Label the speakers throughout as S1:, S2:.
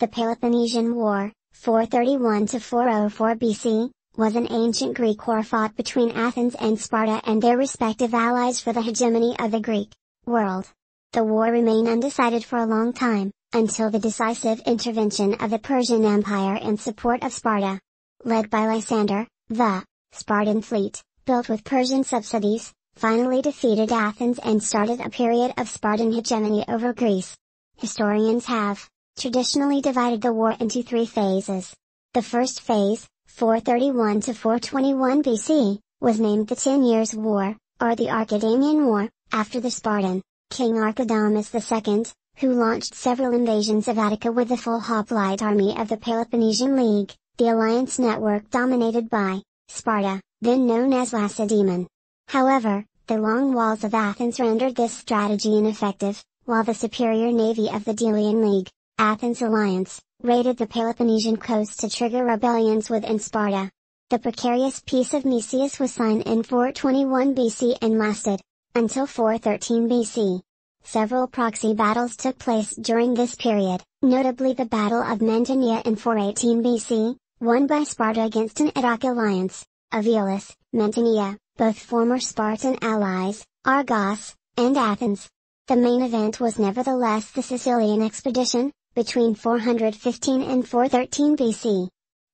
S1: The Peloponnesian War, 431 to 404 BC, was an ancient Greek war fought between Athens and Sparta and their respective allies for the hegemony of the Greek world. The war remained undecided for a long time, until the decisive intervention of the Persian Empire in support of Sparta. Led by Lysander, the Spartan fleet, built with Persian subsidies, finally defeated Athens and started a period of Spartan hegemony over Greece. Historians have traditionally divided the war into three phases. The first phase, 431 to 421 BC, was named the 10 Years' War, or the Archidamian War, after the Spartan king Archidamus II, who launched several invasions of Attica with the full hoplite army of the Peloponnesian League, the alliance network dominated by Sparta, then known as Lacedaemon. However, the long walls of Athens rendered this strategy ineffective, while the superior navy of the Delian League, Athens' alliance, raided the Peloponnesian coast to trigger rebellions within Sparta. The precarious Peace of Nicias was signed in 421 BC and lasted until 413 BC. Several proxy battles took place during this period, notably the Battle of Mantinea in 418 BC, won by Sparta against an ad hoc alliance of Aeolus, Mantinea, both former Spartan allies, Argos, and Athens. The main event was nevertheless the Sicilian expedition, between 415 and 413 BC,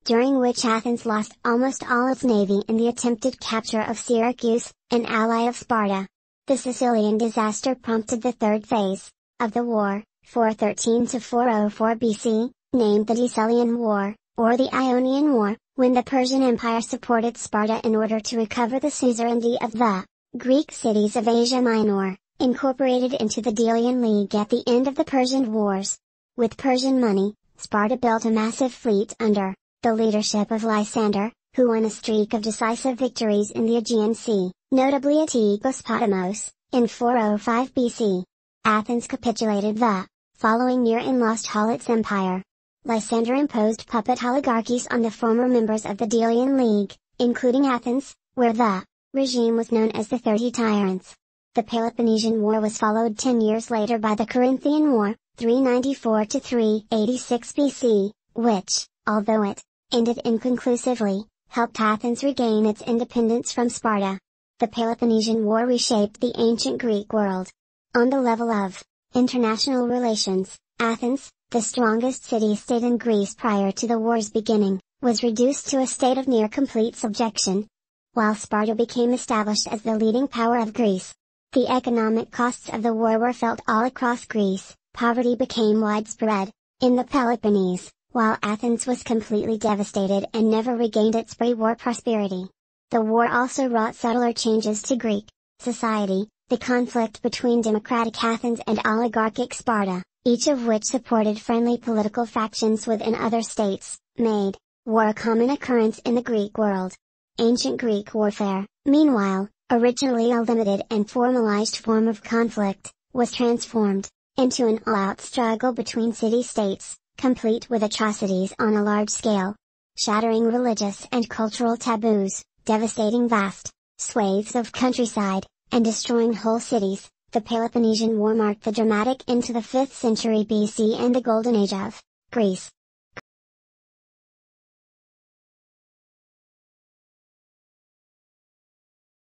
S1: during which Athens lost almost all its navy in the attempted capture of Syracuse, an ally of Sparta. The Sicilian disaster prompted the third phase of the war, 413 to 404 BC, named the Decelean War, or the Ionian War, when the Persian Empire supported Sparta in order to recover the suzerainty of the Greek cities of Asia Minor, incorporated into the Delian League at the end of the Persian Wars. With Persian money, Sparta built a massive fleet under the leadership of Lysander, who won a streak of decisive victories in the Aegean Sea, notably at Potamos, in 405 BC. Athens capitulated the following year and lost all its empire. Lysander imposed puppet oligarchies on the former members of the Delian League, including Athens, where the regime was known as the 30 Tyrants. The Peloponnesian War was followed 10 years later by the Corinthian War, 394 to 386 BC, which, although it ended inconclusively, helped Athens regain its independence from Sparta. The Peloponnesian War reshaped the ancient Greek world. On the level of international relations, Athens, the strongest city-state in Greece prior to the war's beginning, was reduced to a state of near-complete subjection, while Sparta became established as the leading power of Greece. The economic costs of the war were felt all across Greece. Poverty became widespread in the Peloponnese, while Athens was completely devastated and never regained its pre-war prosperity. The war also wrought subtler changes to Greek society. The conflict between democratic Athens and oligarchic Sparta, each of which supported friendly political factions within other states, made war a common occurrence in the Greek world. Ancient Greek warfare, meanwhile, originally a limited and formalized form of conflict, was transformed into an all-out struggle between city-states, complete with atrocities on a large scale, shattering religious and cultural taboos, devastating vast swathes of countryside, and destroying whole cities. The Peloponnesian War marked the dramatic end to the 5th century BC and the Golden Age of Greece.